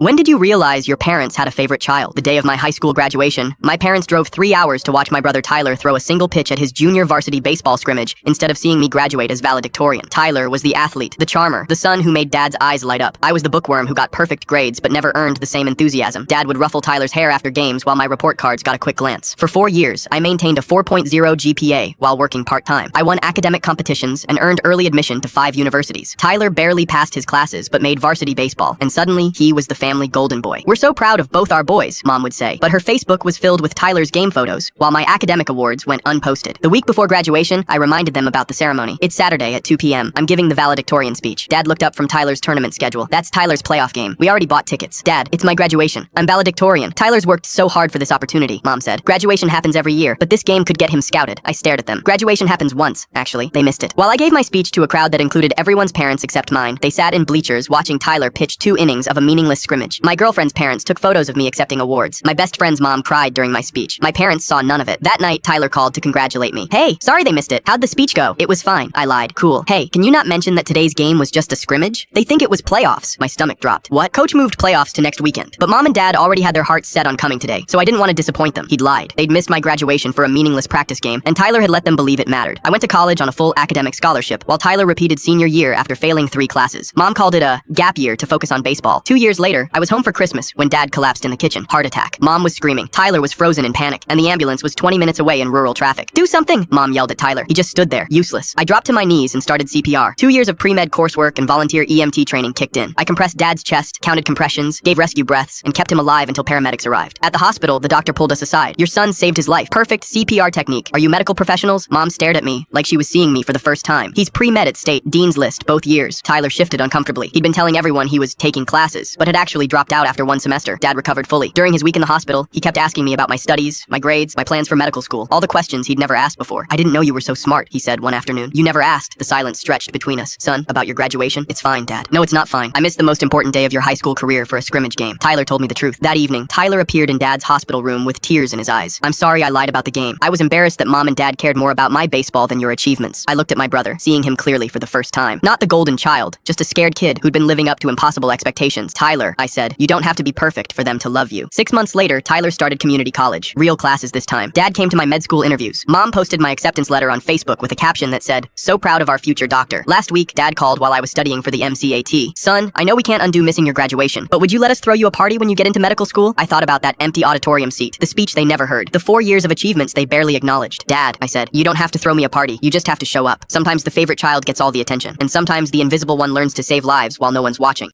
When did you realize your parents had a favorite child? The day of my high school graduation, my parents drove 3 hours to watch my brother Tyler throw a single pitch at his junior varsity baseball scrimmage instead of seeing me graduate as valedictorian. Tyler was the athlete, the charmer, the son who made Dad's eyes light up. I was the bookworm who got perfect grades but never earned the same enthusiasm. Dad would ruffle Tyler's hair after games while my report cards got a quick glance. For 4 years, I maintained a 4.0 GPA while working part-time. I won academic competitions and earned early admission to 5 universities. Tyler barely passed his classes but made varsity baseball, and suddenly he was the family golden boy. We're so proud of both our boys, Mom would say, but her Facebook was filled with Tyler's game photos, while my academic awards went unposted. The week before graduation, I reminded them about the ceremony. It's Saturday at 2 p.m. I'm giving the valedictorian speech. Dad looked up from Tyler's tournament schedule. That's Tyler's playoff game. We already bought tickets. Dad, it's my graduation. I'm valedictorian. Tyler's worked so hard for this opportunity, Mom said. Graduation happens every year, but this game could get him scouted. I stared at them. Graduation happens once, actually. They missed it. While I gave my speech to a crowd that included everyone's parents except mine, they sat in bleachers watching Tyler pitch 2 innings of a meaningless scrimmage. My girlfriend's parents took photos of me accepting awards. My best friend's mom cried during my speech. My parents saw none of it. That night, Tyler called to congratulate me. Hey, sorry they missed it. How'd the speech go? It was fine. I lied. Cool. Hey, can you not mention that today's game was just a scrimmage? They think it was playoffs. My stomach dropped. What? Coach moved playoffs to next weekend. But Mom and Dad already had their hearts set on coming today, so I didn't want to disappoint them. He'd lied. They'd missed my graduation for a meaningless practice game, and Tyler had let them believe it mattered. I went to college on a full academic scholarship, while Tyler repeated senior year after failing 3 classes. Mom called it a gap year to focus on baseball. 2 years later, I was home for Christmas when Dad collapsed in the kitchen. Heart attack. Mom was screaming. Tyler was frozen in panic, and the ambulance was 20 minutes away in rural traffic. Do something! Mom yelled at Tyler. He just stood there, useless. I dropped to my knees and started CPR. 2 years of pre-med coursework and volunteer EMT training kicked in. I compressed Dad's chest, counted compressions, gave rescue breaths, and kept him alive until paramedics arrived. At the hospital, the doctor pulled us aside. Your son saved his life. Perfect CPR technique. Are you medical professionals? Mom stared at me like she was seeing me for the first time. He's pre-med at State, Dean's List, both years. Tyler shifted uncomfortably. He'd been telling everyone he was taking classes, but had actually dropped out after 1 semester. Dad recovered fully. During his week in the hospital, he kept asking me about my studies, my grades, my plans for medical school, all the questions he'd never asked before. I didn't know you were so smart, he said one afternoon. You never asked. The silence stretched between us. Son, about your graduation? It's fine, Dad. No, it's not fine. I missed the most important day of your high school career for a scrimmage game. Tyler told me the truth. That evening, Tyler appeared in Dad's hospital room with tears in his eyes. I'm sorry I lied about the game. I was embarrassed that Mom and Dad cared more about my baseball than your achievements. I looked at my brother, seeing him clearly for the first time. Not the golden child, just a scared kid who'd been living up to impossible expectations. Tyler, I said, you don't have to be perfect for them to love you. 6 months later, Tyler started community college. Real classes this time. Dad came to my med school interviews. Mom posted my acceptance letter on Facebook with a caption that said, so proud of our future doctor. Last week, Dad called while I was studying for the MCAT. Son, I know we can't undo missing your graduation, but would you let us throw you a party when you get into medical school? I thought about that empty auditorium seat, the speech they never heard, the 4 years of achievements they barely acknowledged. Dad, I said, you don't have to throw me a party, you just have to show up. Sometimes the favorite child gets all the attention, and sometimes the invisible one learns to save lives while no one's watching.